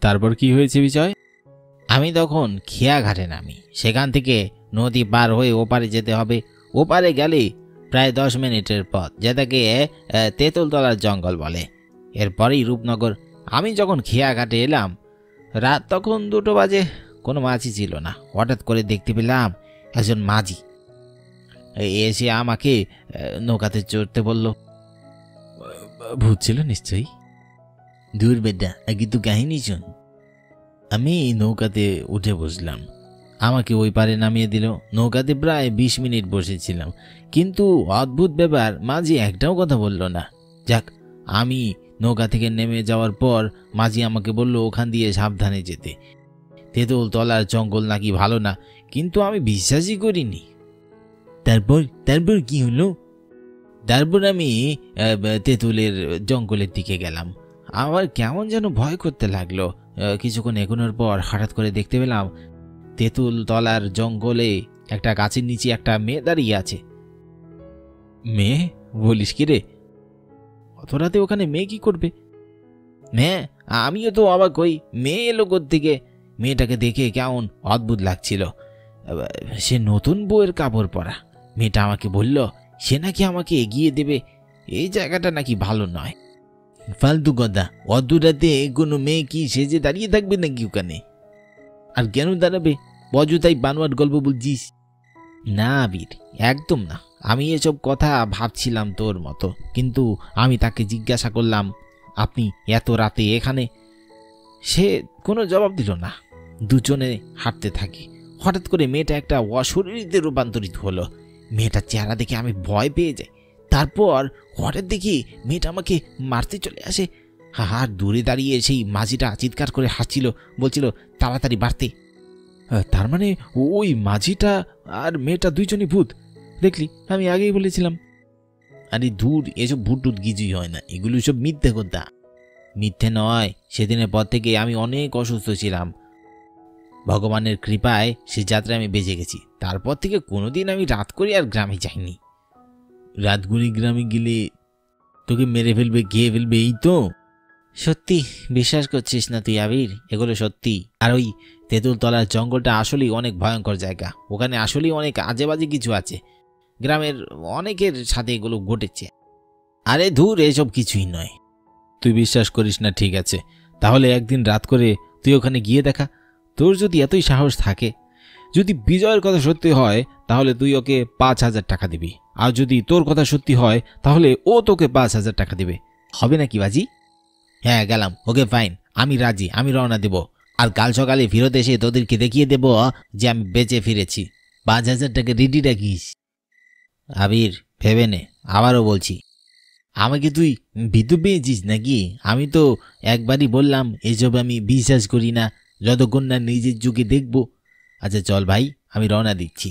তারপর কি হয়েছে বিজয়? আমি তখন খেয়াঘাটে নামি। সেখান থেকে নদী পার হয়ে ওপারে যেতে হবে। ওপারে গেলে প্রায় 10 মিনিটের পথ, যেটাকে তেঁতুলতলার জঙ্গল বলে। এরপরেই রূপনগর। আমি যখন খেয়াঘাটে এলাম, রাত তখন 2টো বাজে। কোনো মাঝি ছিল না। হঠাৎ করে দেখতে পেলাম একজন মাঝি এসে আমাকে নৌকাতে চড়তে বলল। ভূত ছিল নিশ্চয়ই। দূর বেটা, আগে তো কাহিনী শোন। আমি নৌকাতে উঠে বসলাম। আমাকে ওই পারে নামিয়ে দিল। নৌকাতে প্রায় 20 মিনিট বসেছিলাম, কিন্তু অদ্ভুত ব্যাপার, মাঝি একটাও কথা বলল না। যাক, আমি নৌকা থেকে নেমে যাওয়ার পর মাঝি আমাকে বলল ওখান দিয়ে সাবধানে যেতে। তেঁতুল তলার জঙ্গল নাকি ভালো না, কিন্তু আমি বিশ্বাসই করিনি। তারপর কি হলো? তারপর আমি তেঁতুলের জঙ্গলের দিকে গেলাম। আমার কেমন যেন ভয় করতে লাগলো। কিছুক্ষণ এগোনোর পর হঠাৎ করে দেখতে পেলাম তেঁতুল তলার জঙ্গলে একটা গাছের নিচে একটা মেয়ে দাঁড়িয়ে আছে। মেয়ে? বলিস কি রে? অত রাতে ওখানে মেয়ে কি করবে? মেয়ে? আমিও তো অবাক হই, মেয়ে এলো কোত্থেকে? মেয়েটাকে দেখে কেমন অদ্ভুত লাগছিল। সে নতুন বউয়ের কাপড় পরা। মেয়েটা আমাকে বলল সে নাকি আমাকে এগিয়ে দেবে, এই জায়গাটা নাকি ভালো নয়। ফালতু কথা, অত রাতে কোনো মেয়ে কি সেজে দাঁড়িয়ে থাকবে নাকি ওখানে? আর কেন দাঁড়াবে? অযথাই বানোয়াট গল্প বলছিস। না আবির, একদম না। আমি এসব কথা ভাবছিলাম তোর মতো, কিন্তু আমি তাকে জিজ্ঞাসা করলাম আপনি এত রাতে এখানে? সে কোনো জবাব দিল না। দুজনে হাঁটতে থাকি। হঠাৎ করে মেয়েটা একটা অশরীরীতে রূপান্তরিত হলো। মেয়েটার চেহারা দেখে আমি ভয় পেয়ে যাই। তারপর হঠাৎ দেখি মেয়েটা আমাকে মারতে চলে আসে। আর দূরে দাঁড়িয়ে সেই মাঝিটা চিৎকার করে হাসছিল, বলছিল তাড়াতাড়ি বাড়তে। তার মানে ওই মাঝিটা আর মেয়েটা দুইজনই ভূত? দেখলি, আমি আগেই বলেছিলাম। আরে দূর, এসব ভূত টুত কিছুই হয় না, এগুলো সব মিথ্যে কথা। মিথ্যে নয়, সেদিনের পর থেকে আমি অনেক অসুস্থ ছিলাম। ভগবানের কৃপায় সে যাত্রায় আমি বেঁচে গেছি। তারপর থেকে কোনোদিন আমি রাত করে আর গ্রামে যাইনি। রাত করে গ্রামে গেলে তোকে মেরে ফেলবে, খেয়ে ফেলবে, এই তো। সত্যি বিশ্বাস করছিস না তুই আবির? এগুলো সত্যি। আর ওই তেঁতুল তলার জঙ্গলটা আসলেই অনেক ভয়ঙ্কর জায়গা। ওখানে আসলেই অনেক আজেবাজে কিছু আছে। গ্রামের অনেকের সাথে এগুলো ঘটেছে। আরে ধুর, এসব কিছুই নয়। তুই বিশ্বাস করিস না, ঠিক আছে, তাহলে একদিন রাত করে তুই ওখানে গিয়ে দেখা। তোর যদি এতই সাহস থাকে, যদি বিজয়ের কথা সত্যি হয় তাহলে তুই ওকে 5,000 টাকা দিবি। আর যদি তোর কথা সত্যি হয় তাহলে ও তোকে 5,000 টাকা দিবে। হবে নাকি বাজি? হ্যাঁ গেলাম, ওকে ফাইন, আমি রাজি। আমি রওনা দেব। আর কাল সকালে ফেরত এসে তোদেরকে দেখিয়ে দেব যে আমি বেঁচে ফিরেছি। 5,000 টাকা রেডি রাখিস। আবির, ভেবে নে, আবারও বলছি। আমাকে তুই ভীতু পেয়েছিস নাকি? আমি তো একবারই বললাম এসব আমি বিশ্বাস করি না, যতক্ষণ না নিজের চোখে দেখব। আচ্ছা চল ভাই, আমি রওনা দিচ্ছি।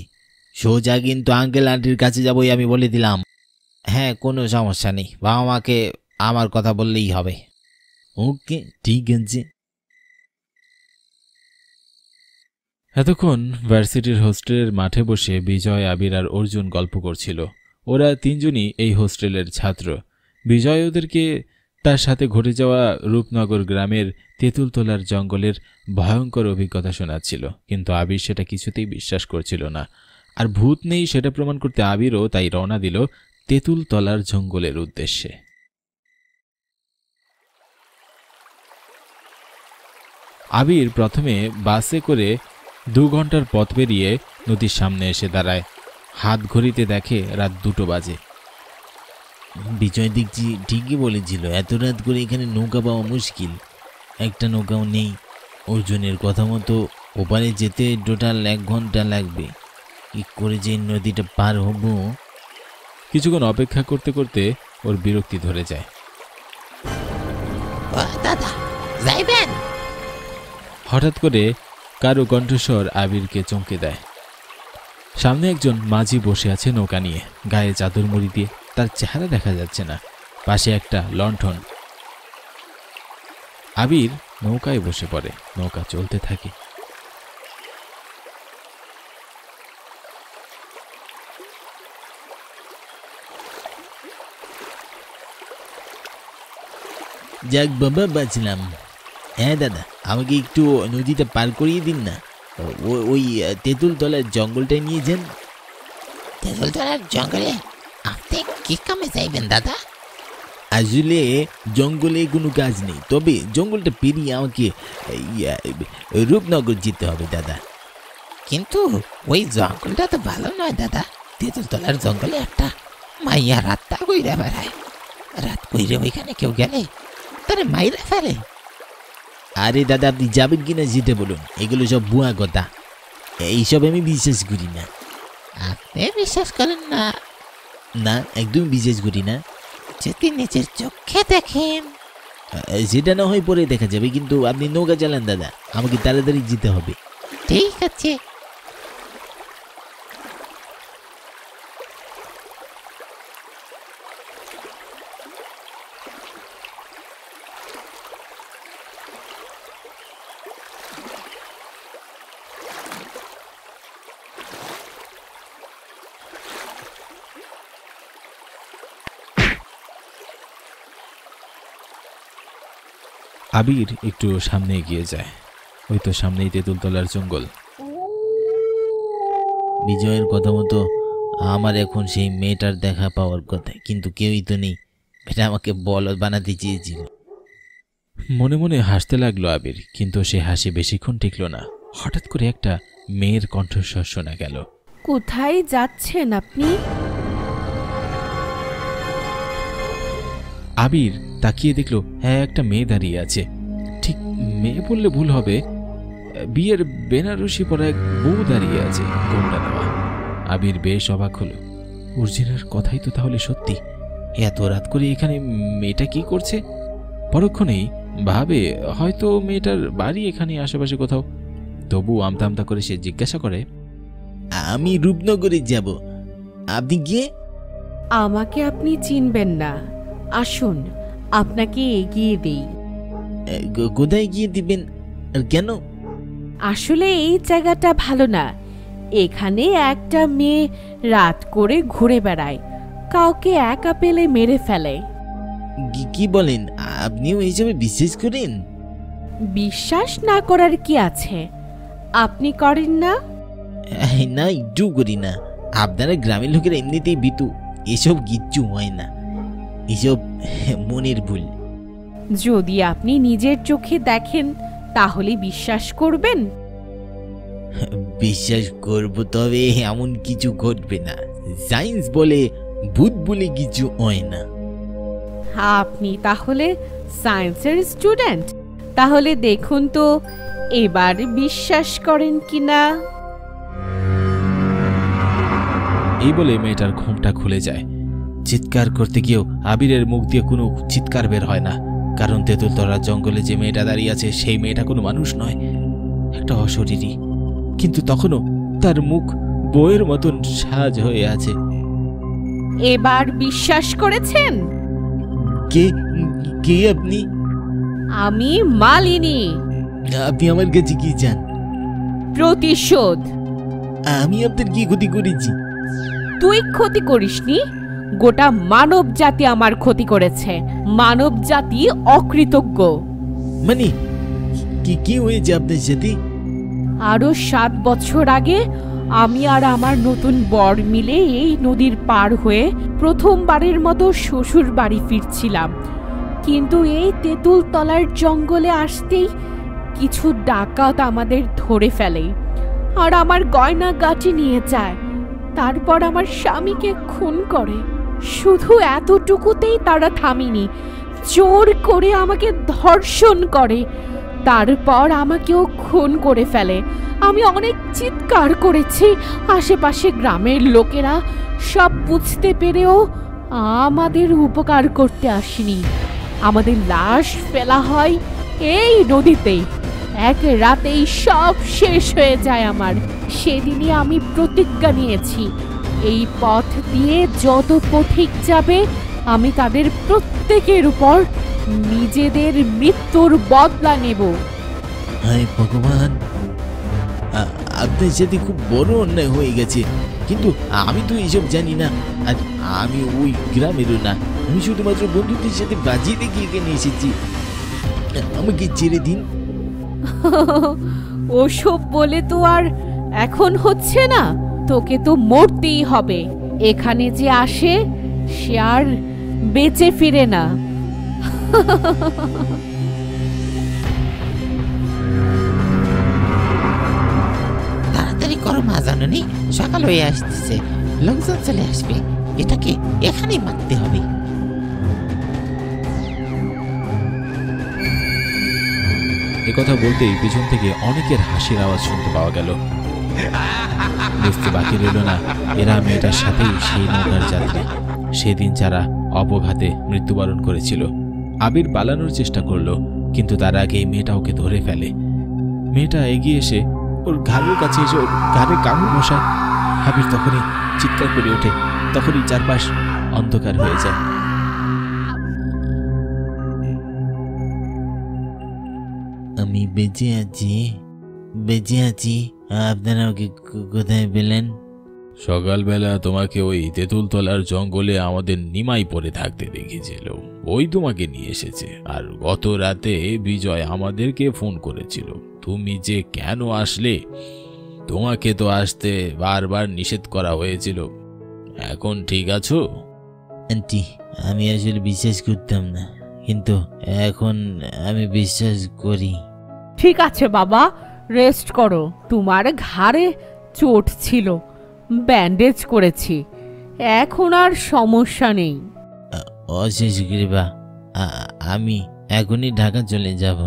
সোজা কিন্তু আঙ্কেল আন্টির কাছে যাবই, আমি বলে দিলাম। হ্যাঁ, কোনো সমস্যা নেই, বাবা মাকে আমার কথা বললেই হবে। ওকে, ঠিক আছে। এতক্ষণ ভার্সিটির হোস্টেলের মাঠে বসে বিজয়, আবির আর অর্জুন গল্প করছিল। ওরা তিনজনই এই হোস্টেলের ছাত্র। বিজয় ওদেরকে তার সাথে ঘটে যাওয়া রূপনগর গ্রামের তেঁতুলতলার জঙ্গলের ভয়ঙ্কর অভিজ্ঞতা শোনাচ্ছিল, কিন্তু আবির সেটা কিছুতেই বিশ্বাস করছিল না। আর ভূত নেই সেটা প্রমাণ করতে আবিরও তাই রওনা দিল তেঁতুলতলার জঙ্গলের উদ্দেশ্যে। আবির প্রথমে বাসে করে 2 ঘন্টার পথ পেরিয়ে নদীর সামনে এসে দাঁড়ায়। হাত ঘড়িতে দেখে রাত 2টো বাজে। বিজয় দেখছি ঠিকই বলেছিল, এত রাত করে এখানে নৌকা পাওয়া মুশকিল। একটা নৌকাও নেই। অর্জুনের কথা মতো ওপারে যেতে টোটাল 1 ঘন্টা লাগবে। কি করে যে নদীটা পার হব? কিছুক্ষণ অপেক্ষা করতে করতে ওর বিরক্তি ধরে যায়। দাদা যাইবেন? হঠাৎ করে কারো কণ্ঠস্বর আবিরকে চমকে দেয়। সামনে একজন মাঝি বসে আছে নৌকা নিয়ে, গায়ে চাদর মুড়ি দিয়ে। তার চেহারা দেখা যাচ্ছে না। পাশে একটা লণ্ঠন। আবির নৌকায় বসে পড়ে। নৌকা চলতে থাকে। যাক বাবা, বাঁচলাম। হ্যাঁ দাদা, আমাকে একটু নদীটা পার করিয়ে দিন না। ওই তেঁতুল তলার জঙ্গলটায় নিয়ে যান। তেঁতুল তলার জঙ্গলে আপনি কি কামে যাইবেন দাদা? আসলে জঙ্গলে কোনো কাজ নেই, তবে জঙ্গলটা পেরিয়ে আমাকে রূপনগর যেতে হবে দাদা। কিন্তু ওই জঙ্গলটা তো ভালো নয় দাদা। তেঁতুল তলার জঙ্গলে একটা মাইয়া রাতটা কইরা বেড়ায়। রাত কইরে ওইখানে কেউ গেলে তারে মাইরা ফেলে। আরে দাদা, আপনি যাবেন কিনা যেতে বলুন, এগুলো সব ভুয়া কথা, এইসব আমি বিশ্বাস করি না। আপনি বিশ্বাস করেন না? না, একদম বিশ্বাস করি না। যদি নিজের চোখে দেখেন। সেটা না হয় পরে দেখা যাবে, কিন্তু আপনি নৌকা চালান দাদা, আমাকে তাড়াতাড়ি যেতে হবে। ঠিক আছে। আবির একটু সামনে এগিয়ে যায়। ওই তো সামনেই তেঁতুলতলার জঙ্গল। বিজয়ের কথা মতো আমার এখন সেই মেয়েটার দেখা পাওয়ার কথা, কিন্তু কেউই তো নেই। এটা আমাকে বলদ বানাতে চেয়েছিল। মনে মনে হাসতে লাগলো আবির, কিন্তু সে হাসি বেশিক্ষণ টিকল না। হঠাৎ করে একটা মেয়ের কণ্ঠস্বর শোনা গেল। কোথায় যাচ্ছেন আপনি? আবির তাকিয়ে দেখল হ্যাঁ, একটা মেয়ে দাঁড়িয়ে আছে। ঠিক মেয়ে বললে ভুল হবে, বিয়ের বেনারসি পরা এক বউ দাঁড়িয়ে আছে, ঘোমটা দেওয়া। আবির বেশ অবাক হলো। অর্জুনের কথাই তো তাহলে সত্যি। এত রাত করে এখানে মেয়েটা কি করছে? পরক্ষণেই ভাবে হয়তো মেয়েটার বাড়ি এখানে আশেপাশে কোথাও। তবু আমতা আমতা করে সে জিজ্ঞাসা করে, আমি রূপনগরে যাব, আপনি গিয়ে? আমাকে আপনি চিনবেন না, আসুন আপনাকে এগিয়ে দেই। কোথায় গিয়ে দিবেন আর কেন? আসলে এই জায়গাটা ভালো না। এখানে একটা মেয়ে রাত করে ঘুরে বেড়ায়, কাউকে একা পেলে মেরে ফেলে। কি বলেন? আপনিও এইসবে বিশ্বাস করেন? বিশ্বাস না করার কি আছে? আপনি করেন না? না, একটু করি না। আপনারা গ্রামের লোকেরা এমনিতেই বিতু, এসব কিচ্ছু হয় না, এসব মনের ভুল। যদি আপনি নিজের চোখে দেখেন তাহলে বিশ্বাস করবেন? বিশ্বাস করব, তবে এমন কিছু ঘটবে না। সায়েন্স বলে ভূত বলে কিছু হয় না। আপনি তাহলে সায়েন্সের স্টুডেন্ট? তাহলে দেখুন তো এবার বিশ্বাস করেন কিনা। এই বলে মেয়েটার ঘোমটা খুলে যায়। চিৎকার করতে গিয়েও আবিরের মুখ দিয়ে কোনো চিৎকার বের হয় না, কারণ তেঁতুলতলার জঙ্গলে যে মেয়েটা দাঁড়িয়ে আছে সেই মেয়েটা কোনো মানুষ নয়, একটা অশরীরী। কিন্তু তখনও তার মুখ বইয়ের মতন সাজ হয়ে আছে। এবার বিশ্বাস করেছেন? কে কে আপনি? আমি মালিনী। আপনি আমার কাছে কি চান? প্রতিশোধ। আমি আপনার কি ক্ষতি করেছি? তুই ক্ষতি করিসনি, গোটা মানব জাতি আমার ক্ষতি করেছে। মানব জাতি অকৃতজ্ঞ। মানে কি হয়েছে আপনার সাথে? আরো 7 বছর আগে আমি আর আমার নতুন বর মিলে এই নদীর পার হয়ে প্রথমবারের মতো শ্বশুর বাড়ি ফিরছিলাম। কিন্তু এই তেঁতুলতলার জঙ্গলে আসতেই কিছু ডাকাত আমাদের ধরে ফেলে আর আমার গয়না গাটি নিয়ে যায়। তারপর আমার স্বামীকে খুন করে। শুধু এতটুকুতেই তারা থামেনি, জোর করে আমাকে ধর্ষণ করে, তারপর আমাকেও খুন করে ফেলে। আমি অনেক চিৎকার করেছি, আশেপাশে গ্রামের লোকেরা সব বুঝতে পেরেও আমাদের উপকার করতে আসেনি। আমাদের লাশ ফেলা হয় এই নদীতেই। এক রাতেই সব শেষ হয়ে যায় আমার। সেদিনই আমি প্রতিজ্ঞা নিয়েছি, এই পথ দিয়ে যত পথিক যাবে আমি তাদের প্রত্যেকের উপর নিজেদের মৃত্যুর বদলা নেব। হায় ভগবান, আপনার সাথে খুব বড় অন্যায় হয়ে গেছে, কিন্তু আমি তো এইসব জানি না। আর আমি ওই গ্রামেরও না, আমি শুধুমাত্র বন্ধুদের সাথে বাজিয়ে দেখে এখানে এসেছি। আমাকে ছেড়ে দিন। ওসব বলে তো আর এখন হচ্ছে না, তোকে তো মরতেই হবে। এখানে যে আসে সে আর বেঁচে ফিরে না। তাড়াতাড়ি করো মা জাননী, সকাল হয়ে আসতেছে, লোকজন চলে আসবে, এটাকে এখানেই মারতে হবে। একথা বলতেই পিছন থেকে অনেকের হাসির আওয়াজ শুনতে পাওয়া গেল। বুঝতে বাকি রইল না এরা মেয়েটার সাথেই সেই নৌকার যাত্রী, সেদিন যারা অপঘাতে মৃত্যুবরণ করেছিল। আবির পালানোর চেষ্টা করলো, কিন্তু তার আগেই মেয়েটা ওকে ধরে ফেলে। মেয়েটা এগিয়ে এসে ওর ঘাড়ের কাছে এসে ওর ঘাড়ে কামড় বসায়। আবির তখনই চিৎকার করে ওঠে, তখনই চারপাশ অন্ধকার হয়ে যায়। আমি বেঁচে আছি, বেঁচে আছি। আপনারা ওকে কোথায় পেলেন? সকালবেলা তোমাকে ওই তেঁতুলতলার জঙ্গলে আমাদের নিমাই পড়ে থাকতে দেখেছিল, ওই তোমাকে নিয়ে এসেছে। আর গত রাতে বিজয় আমাদেরকে ফোন করেছিল। তুমি যে কেন আসলে? তোমাকে তো আসতে বারবার নিষেধ করা হয়েছিল। এখন ঠিক আছো? আন্টি, আমি আসলে বিশ্বাস করতাম না, কিন্তু এখন আমি বিশ্বাস করি। ঠিক আছে বাবা, রেস্ট করো। তোমার ঘাড়ে চোট ছিল, ব্যান্ডেজ করেছি, এখন আর সমস্যা নেই। অশেষ কৃপা, আমি এখনই ঢাকা চলে যাব।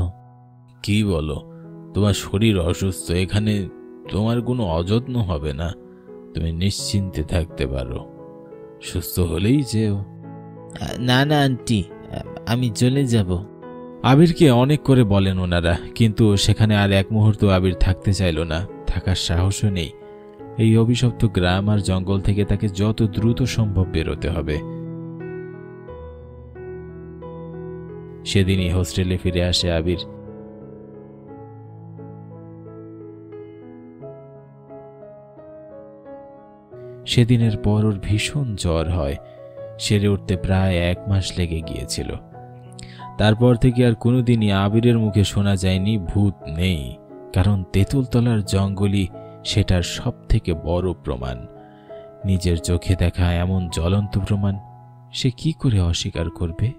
কি বলো? তোমার শরীর অসুস্থ, এখানে তোমার কোনো অযত্ন হবে না। তুমি নিশ্চিন্তে থাকতে পারো, সুস্থ হলেই যেও। না না আন্টি, আমি চলে যাব। আবিরকে অনেক করে বলেন ওনারা, কিন্তু সেখানে আর এক মুহূর্ত আবির থাকতে চাইল না, থাকার সাহসও নেই। এই অভিশপ্ত গ্রাম আর জঙ্গল থেকে তাকে যত দ্রুত সম্ভব বেরোতে হবে। সেদিনই হোস্টেলে ফিরে আসে আবির। সেদিনের পর ওর ভীষণ জ্বর হয়, সেরে উঠতে প্রায় 1 মাস লেগে গিয়েছিল। তারপর থেকে আর কোনোদিনই আবিরের মুখে শোনা যায়নি ভূত নেই, কারণ তেঁতুলতলার জঙ্গলই সেটার সব থেকে বড় প্রমাণ। নিজের চোখে দেখা এমন জ্বলন্ত প্রমাণ সে কি করে অস্বীকার করবে?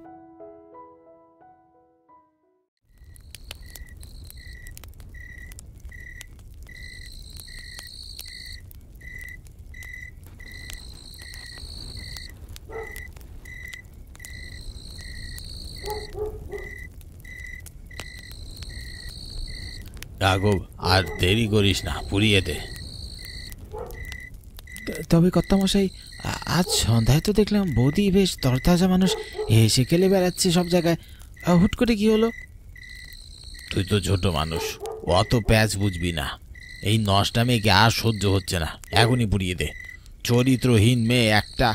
রাঘব, আর দেরি করিস না, পুড়িয়ে দে। তবে কর্তামশাই, আজ সন্ধ্যায় তো দেখলাম বৌদি বেশ তরতাজা মানুষ, এসে খেলে বেড়াচ্ছে সব জায়গায়। হুট করে কি হলো? তুই তো ছোট মানুষ, অত প্যাচ বুঝবি না। এই নষ্টা মেয়েকে আর সহ্য হচ্ছে না, এখনই পুড়িয়ে দে। চরিত্রহীন মেয়ে একটা,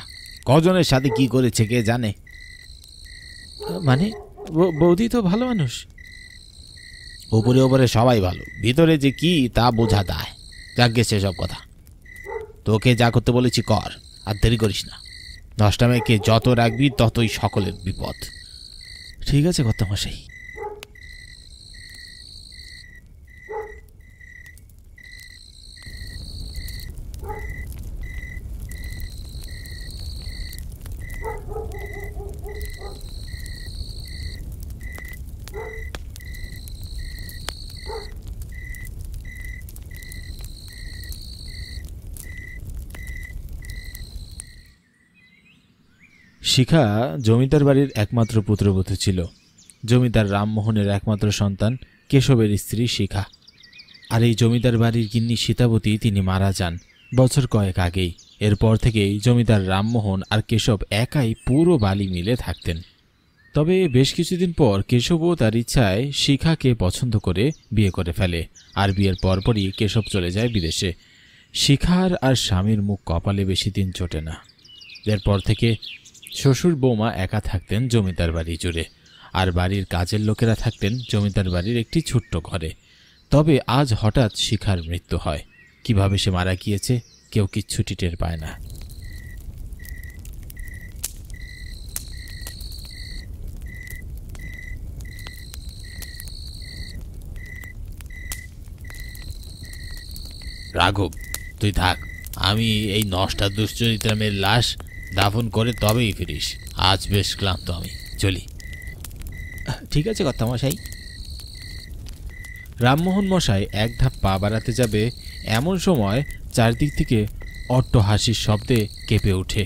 কজনের সাথে কি করেছে কে জানে। মানে বৌদি তো ভালো মানুষ। উপরে উপরে সবাই ভালো, ভিতরে যে কি তা বোঝা দায়। যাকে সেসব কথা, তোকে যা করতে বলেছি কর, আর দেরি করিস না। নষ্টা মেয়েকে যত রাখবি ততই সকলের বিপদ। ঠিক আছে কর্তামশাই। শিখা জমিদার বাড়ির একমাত্র পুত্রবধূ ছিল। জমিদার রামমোহনের একমাত্র সন্তান কেশবের স্ত্রী শিখা। আর এই জমিদার বাড়ির গিন্নি সীতাবতী তিনি মারা যান বছর কয়েক আগেই। এরপর থেকেই জমিদার রামমোহন আর কেশব একাই পুরো বালি মিলে থাকতেন। তবে বেশ কিছুদিন পর কেশবও তার ইচ্ছায় শিখাকে পছন্দ করে বিয়ে করে ফেলে, আর বিয়ের পরপরই কেশব চলে যায় বিদেশে। শিখার আর স্বামীর মুখ কপালে বেশি দিন চটে না। এরপর থেকে শ্বশুর বৌমা একা থাকতেন জমিদার বাড়ি জুড়ে, আর বাড়ির কাজের লোকেরা থাকতেন জমিদার বাড়ির একটি ছোট্ট ঘরে। তবে আজ হঠাৎ শিখার মৃত্যু হয়। কিভাবে সে মারা গিয়েছে কেউ কিচ্ছুটি টের পায় না। রাঘব, তুই থাক, আমি এই নষ্টা দুশ্চরিত্রা মেয়ের লাশ দাফন করে তবেই ফিরিস। আজ বেশ ক্লান্ত আমি, চলি। ঠিক আছে কর্তামশাই। রামমোহন মশাই এক ধাপ পা বাড়াতে যাবে এমন সময় চারদিক থেকে অট্ট হাসির শব্দে কেঁপে ওঠে।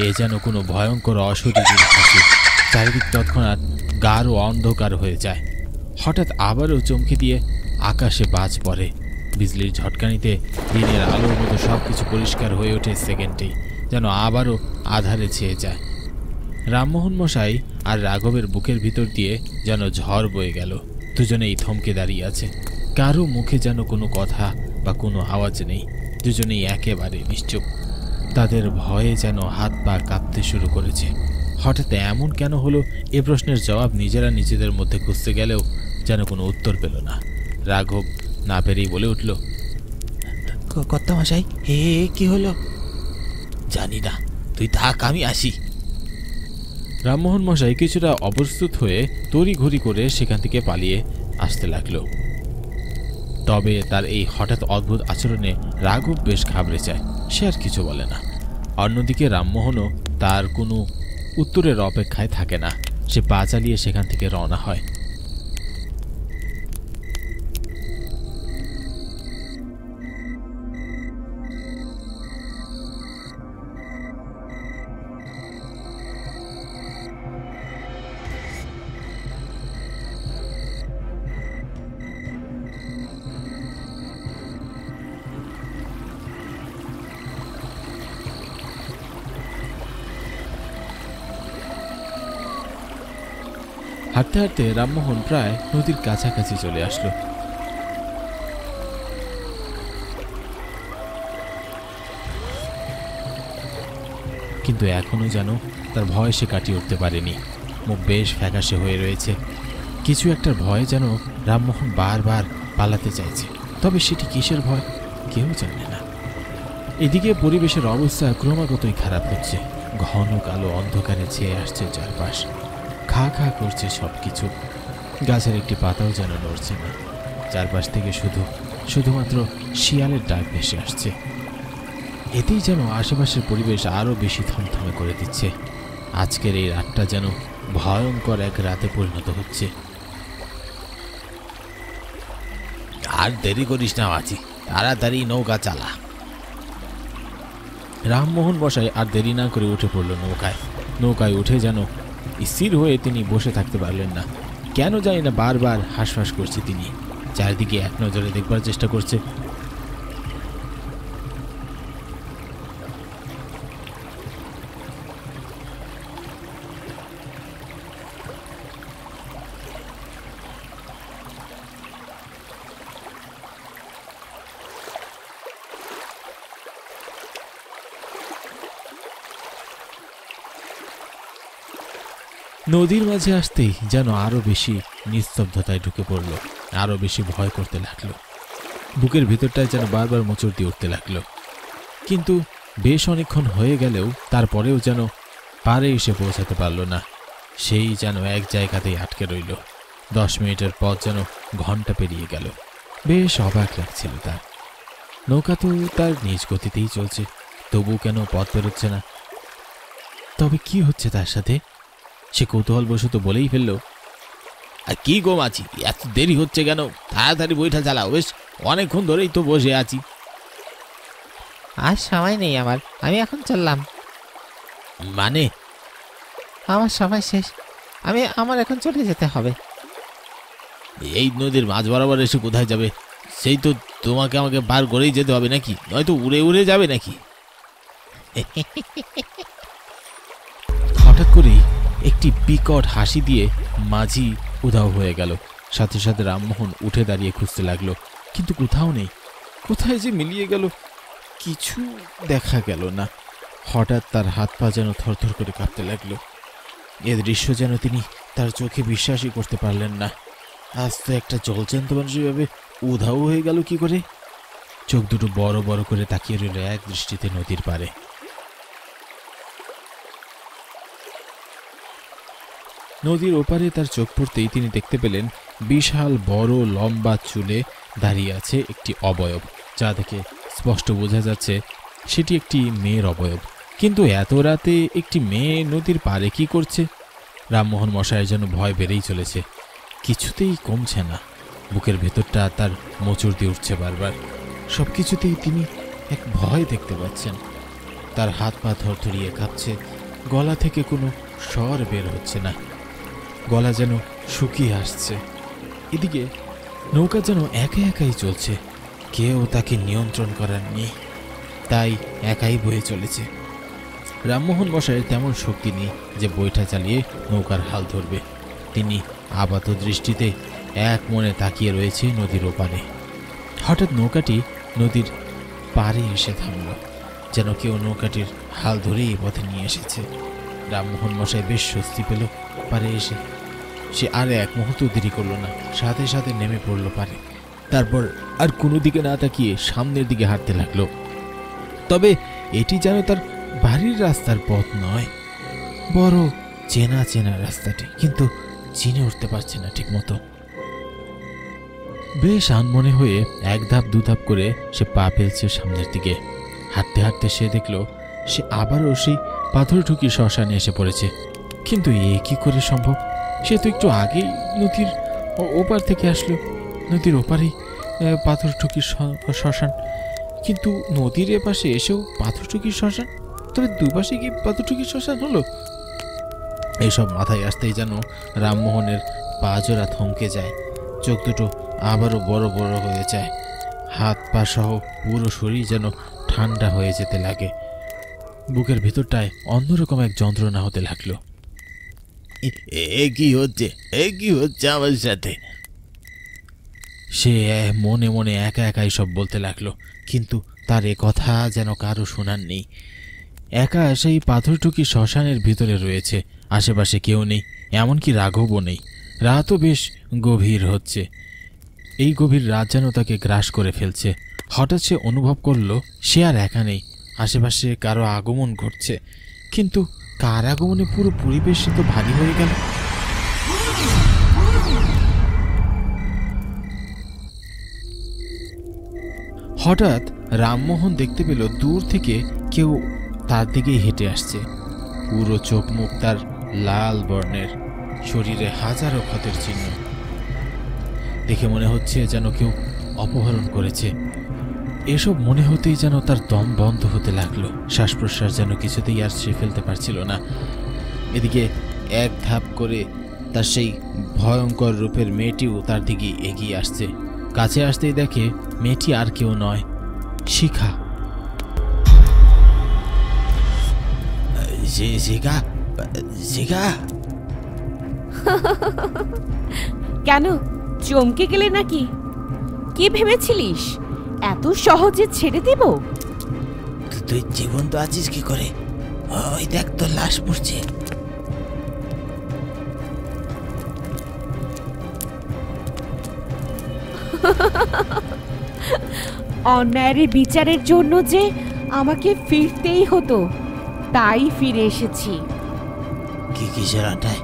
এ যেন কোনো ভয়ঙ্কর অশরীরীর হাসি। চারিদিক তৎক্ষণাৎ গাঢ় অন্ধকার হয়ে যায়। হঠাৎ আবারও চমকে দিয়ে আকাশে বাজ পড়ে। বিজলির ঝটকানিতে দিনের আলোর মতো সবকিছু পরিষ্কার হয়ে ওঠে সেকেন্ডেই, যেন আবারও আধারে ছেয়ে যায়। রামমোহন মশাই আর রাঘবের বুকের ভিতর দিয়ে যেন ঝড় বয়ে গেল। দুজনেই থমকে দাঁড়িয়ে আছে। কারো মুখে যেন কোনো কথা বা কোনো আওয়াজ নেই। দুজনেই একেবারে নিশ্চুপ। তাদের ভয়ে যেন হাত পা কাঁপতে শুরু করেছে। হঠাৎ এমন কেন হলো, এ প্রশ্নের জবাব নিজেরা নিজেদের মধ্যে খুঁজতে গেলেও যেন কোনো উত্তর পেল না। রাঘব না পেরেই বলে উঠল, কর্তামশাই, হে কি হলো? জানি না, তুই থাক, আমি আসি। রামমোহন মশাই কিছুটা অপ্রস্তুত হয়ে তড়িঘড়ি করে সেখান থেকে পালিয়ে আসতে লাগলো। তবে তার এই হঠাৎ অদ্ভুত আচরণে রাঘব বেশ ঘাবড়ে যায়। সে আর কিছু বলে না। অন্যদিকে রামমোহনও তার কোনো উত্তরের অপেক্ষায় থাকে না। সে পা চালিয়ে সেখান থেকে রওনা হয়। হাঁটতে হাঁটতে রামমোহন প্রায় নদীর কাছাকাছি চলে আসলো। কিন্তু এখনো যেন তার ভয় সে কাটিয়ে উঠতে পারেনি। মুখ বেশ ফ্যাকাশে হয়ে রয়েছে। কিছু একটার ভয় যেন রামমোহন বারবার পালাতে চাইছে। তবে সেটি কিসের ভয় কেউ জানে না। এদিকে পরিবেশের অবস্থা ক্রমাগতই খারাপ হচ্ছে। ঘন কালো অন্ধকারে ছেয়ে আসছে চারপাশ। খা খা করছে সবকিছু। গাছের একটি পাতাও যেন নড়ছে না। চারপাশ থেকে শুধুমাত্র শিয়ালের ডাক ভেসে আসছে। এতেই যেন আশেপাশের পরিবেশ আরো বেশি থমথমে করে দিচ্ছে। আজকের এই রাতটা যেন ভয়ঙ্কর এক রাতে পরিণত হচ্ছে। আর দেরি করিস না বাজি, তাড়াতাড়ি নৌকা চালা। রামমোহন মশাই আর দেরি না করে উঠে পড়ল নৌকায়। নৌকায় উঠে যেন স্থির হয়ে তিনি বসে থাকতে পারলেন না। কেন জানি না বারবার হাঁসফাঁস করছে তিনি। চারিদিকে এক নজরে দেখবার চেষ্টা করছে। নদীর মাঝে আসতেই যেন আরো বেশি নিস্তব্ধতায় ঢুকে পড়ল। আরো বেশি ভয় করতে লাগলো। বুকের ভিতরটায় যেন বারবার মোচড় দিয়ে উঠতে লাগলো। কিন্তু বেশ অনেকক্ষণ হয়ে গেলেও তারপরেও যেন পারে এসে পৌঁছাতে পারল না। সেই যেন এক জায়গাতেই আটকে রইল। 10 মিনিটের পথ যেন ঘন্টা পেরিয়ে গেল। বেশ অবাক লাগছিল তার। নৌকা তো তার নিজ গতিতেই চলছে, তবু কেন পথ বেরোচ্ছে না? তবে কি হচ্ছে তার সাথে? সে কৌতূহলবশত বলেই ফেলল, আর কি গো মাছি, এত দেরি হচ্ছে কেন? তাড়াতাড়ি বইটা চালাও, বেশ অনেকক্ষণ ধরেই তো বসে আছি। আর সময় নেই আমার, আমি এখন চললাম। মানে? আমার সময় শেষ, আমার এখন চলে যেতে হবে। এই নদীর মাঝ বরাবর এসে কোথায় যাবে? সেই তো তোমাকে আমাকে পার করেই যেতে হবে নাকি? নয়তো উড়ে উড়ে যাবে নাকি? হঠাৎ করেই একটি বিকট হাসি দিয়ে মাঝি উধাও হয়ে গেল। সাথে সাথে রামমোহন উঠে দাঁড়িয়ে খুঁজতে লাগলো, কিন্তু কোথাও নেই। কোথায় যে মিলিয়ে গেল কিছু দেখা গেল না। হঠাৎ তার হাত পা যেন থরথর করে কাঁপতে লাগলো। এ দৃশ্য যেন তিনি তার চোখে বিশ্বাসই করতে পারলেন না। আজ তো একটা জলজ্যান্ত মানুষ এভাবে উধাও হয়ে গেল কি করে? চোখ দুটো বড় বড় করে তাকিয়ে রইল এক দৃষ্টিতে নদীর পারে। নদীর ওপারে তার চোখ পড়তেই তিনি দেখতে পেলেন বিশাল বড় লম্বা চুলে দাঁড়িয়ে আছে একটি অবয়ব, যা দেখে স্পষ্ট বোঝা যাচ্ছে সেটি একটি মেয়ের অবয়ব। কিন্তু এত রাতে একটি মেয়ে নদীর পাড়ে কি করছে? রামমোহন মশাইয়ের জন্য ভয় বেড়েই চলেছে, কিছুতেই কমছে না। বুকের ভেতরটা তার মোচড় দিয়ে উঠছে বারবার। সবকিছুতেই তিনি এক ভয় দেখতে পাচ্ছেন। তার হাত পা থরথরিয়ে কাঁপছে, গলা থেকে কোনো স্বর বের হচ্ছে না, গলা যেন শুকিয়ে আসছে। এদিকে নৌকা যেন একা একাই চলছে, কেউ তাকে নিয়ন্ত্রণ করার নেই, তাই একাই বয়ে চলেছে। রামমোহন মশাইয়ের তেমন শক্তি নেই যে বইটা চালিয়ে নৌকার হাল ধরবে। তিনি আপাত দৃষ্টিতে এক মনে তাকিয়ে রয়েছে নদীর ওপারে। হঠাৎ নৌকাটি নদীর পাড়ে এসে থামল, যেন কেউ নৌকাটির হাল ধরে এই পথে নিয়ে এসেছে। রামমোহন মশাই বেশ স্বস্তি পেল পাড়ে এসে। সে আর এক মুহূর্ত দেরি করল না, সাথে সাথে নেমে পড়ল পাড়ে। তারপর আর কোনো দিকে না তাকিয়ে সামনের দিকে হাঁটতে লাগলো। তবে এটি যেন তার বাড়ির রাস্তার পথ নয়, বড় চেনা চেনা রাস্তাটি, কিন্তু চিনে উঠতে পারছে না ঠিক মতো। বেশ আনমনে হয়ে এক ধাপ দু ধাপ করে সে পা ফেলছে সামনের দিকে। হাঁটতে হাঁটতে সে দেখল সে আবারও সেই পাথর ঠুকি শ্মশানে এসে পড়েছে। কিন্তু এ কি করে সম্ভব? সে তো একটু আগেই নদীর ওপার থেকে আসলো, নদীর ওপারেই পাথর ঠুকির শ্মশান। কিন্তু নদীর এপাশে এসেও পাথর ঠুকির শ্মশান, তবে দুপাশে কি পাথর ঠুকির শ্মশান হলো? এইসব মাথায় আসতেই যেন রামমোহনের পা জোড়া থমকে যায়, চোখ দুটো আবারও বড় বড় হয়ে যায়, হাত পা সহ পুরো শরীর যেন ঠান্ডা হয়ে যেতে লাগে। বুকের ভিতরটায় অন্যরকম এক যন্ত্রণা হতে লাগলো। এ কি হচ্ছে, এ কি হচ্ছে আমার সাথে? সে মনে মনে একা একাই সব বলতে লাগলো, কিন্তু তার এ কথা যেন কারো শোনার নেই। একা সেই পাথরটুকি শ্মশানের ভিতরে রয়েছে, আশেপাশে কেউ নেই, এমনকি রাঘবও নেই। রাতও বেশ গভীর হচ্ছে। এই গভীর রাত যেন তাকে গ্রাস করে ফেলছে। হঠাৎ সে অনুভব করলো সে আর একা নেই, আশেপাশে কারো আগমন ঘটছে। কিন্তু কার আগমনে পুরো পরিবেশ তো ভারী হয়ে গেল। হঠাৎ রামমোহন দেখতে পেল দূর থেকে কেউ তার দিকে হেঁটে আসছে। পুরো চোখ মুখ তার লাল বর্ণের, শরীরে হাজারো ক্ষতের চিহ্ন। দেখে মনে হচ্ছে যেন কেউ অপহরণ করেছে। এসব মনে হতেই যেন তার দম বন্ধ হতে লাগলো, শ্বাস প্রশ্বাস যেন কিছুতেই আর সে ফেলতে পারছিল না। এদিকে এক ধাপ করে তার সেই ভয়ঙ্কর রূপের মেয়েটিও তার দিকে এগিয়ে আসছে। কাছে আসতেই দেখে মেয়েটি আর কেউ নয়, শিখা। শিখা, শিখা। কেন চমকে গেলে নাকি? কি ভেবেছিলিস এত সহজে ছেড়ে দেব? তুই জীবন তো আছিস কি করে? ওই দেখ তোর লাশ পড়ছে। অন্যায়ের বিচারের জন্য যে আমাকে ফিরতেই হতো, তাই ফিরে এসেছি। কি কিসের অন্যায়?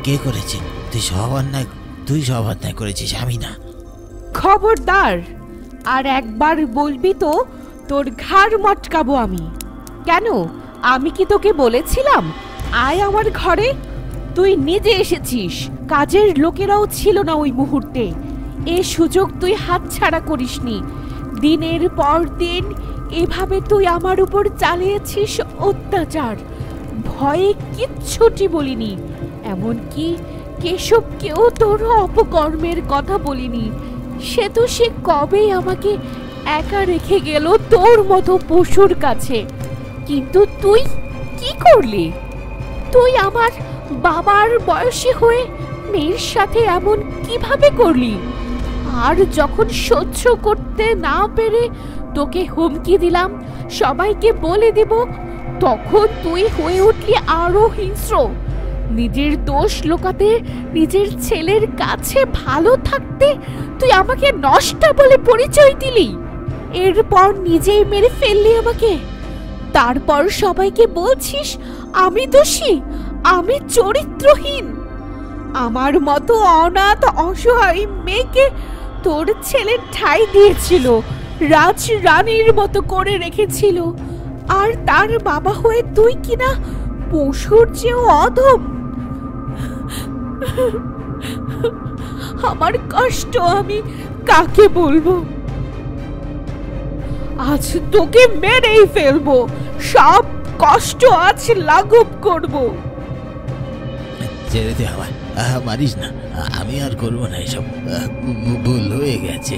কে করেছে? তুই সব অন্যায় করেছিস, আমি না। খবরদার, আর একবার বলবি তো তোর ঘাড় মটকাবো আমি। কেন, আমি কি তোকে বলেছিলাম আয় আমার ঘরে? তুই নিজে এসেছিস, কাজের লোকেরাও ছিল না ওই মুহূর্তে। এ সুযোগ তুই হাতছাড়া করিসনি। দিনের পর দিন এভাবে তুই আমার উপর চালিয়েছিস অত্যাচার। ভয়ে কিচ্ছুটি বলিনি, এমনকি কেশবকেও তোর অপকর্মের কথা বলিনি। সে কবেই আমাকে একা রেখে গেল তোর মতো পশুর কাছে। কিন্তু তুই কি করলি? তুই আমার বাবার বয়সী হয়ে মেয়ের সাথে এমন কিভাবে করলি? আর যখন সহ্য করতে না পেরে তোকে হুমকি দিলাম, সবাইকে বলে দিব, তখন তুই হয়ে উঠলি আরো হিংস্র। নিজের দোষ লোকাতে, নিজের ছেলের কাছে ভালো থাকতে তুই আমাকে নষ্টা বলে পরিচয় দিলি। এরপর নিজেই মেরে ফেললি আমাকে। তারপর সবাইকে বলছিস আমি দোষী, আমি চরিত্রহীন? আমার মতো অনাথ অসহায় মেয়েকে তোর ছেলে ঠাঁই দিয়েছিল, রাজ রানীর মতো করে রেখেছিল, আর তার বাবা হয়ে তুই কিনা পশুর চেয়েও অধম। আমার কষ্ট আমি কাকে বলবো? আজ তোকে মেরেই ফেলবো, সব কষ্ট আজ লাঘব করব। ছেড়ে দে আমায়, মারিস না, আমি আর করবো না এসব, ভুল হয়ে গেছে।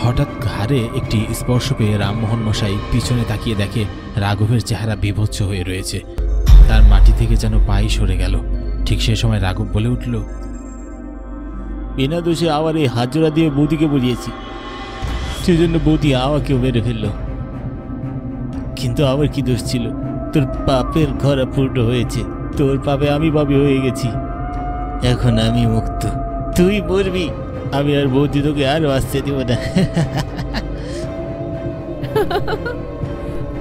হঠাৎ ঘাড়ে একটি স্পর্শ পেয়ে রামমোহন মশাই পিছনে তাকিয়ে দেখে রাঘবের চেহারা বিভৎস হয়ে রয়েছে। তার মাটি থেকে যেন পাই সরে গেল। ঠিক সে সময় রাঘব বলে উঠল, বিনা দোষে আবার এই হাজরা দিয়ে বৌদিকে বুঝিয়েছি, সেজন্য বৌদি আমাকেও মেরে ফেললো। কিন্তু আমার কি দোষ ছিল? তোর পাপের ঘরা পূর্ণ হয়েছে, তোর পাপে আমি পাপী হয়ে গেছি। এখন আমি মুক্ত, তুই মরবি, আমি আর বৌদি তোকে আর বাঁচতে দেব না।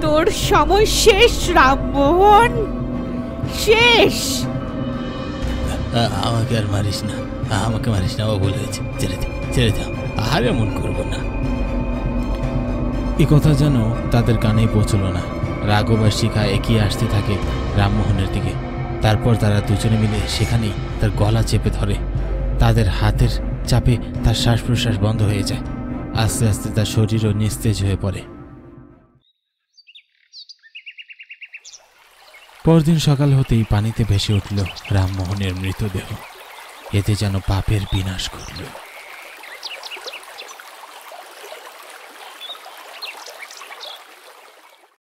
তোর সময় শেষ রামমোহন, শেষ। আমাকে আর মারিস না, আমাকে মারিস না, ও ভুল হয়েছে, ছেড়ে দে, ছেড়ে দাও, আর এমন করবো না। এ কথা যেন তাদের কানে পৌঁছল না। রাঘব আর শিখা এগিয়ে আসতে থাকে রামমোহনের দিকে। তারপর তারা দুজনে মিলে সেখানেই তার গলা চেপে ধরে। তাদের হাতের চাপে তার শ্বাস প্রশ্বাস বন্ধ হয়ে যায়। আস্তে আস্তে তার শরীরও নিস্তেজ হয়ে পড়ে। পরদিন সকাল হতেই পানিতে ভেসে উঠল রামমোহনের মৃতদেহ। এতে যেন পাপের বিনাশ ঘটল।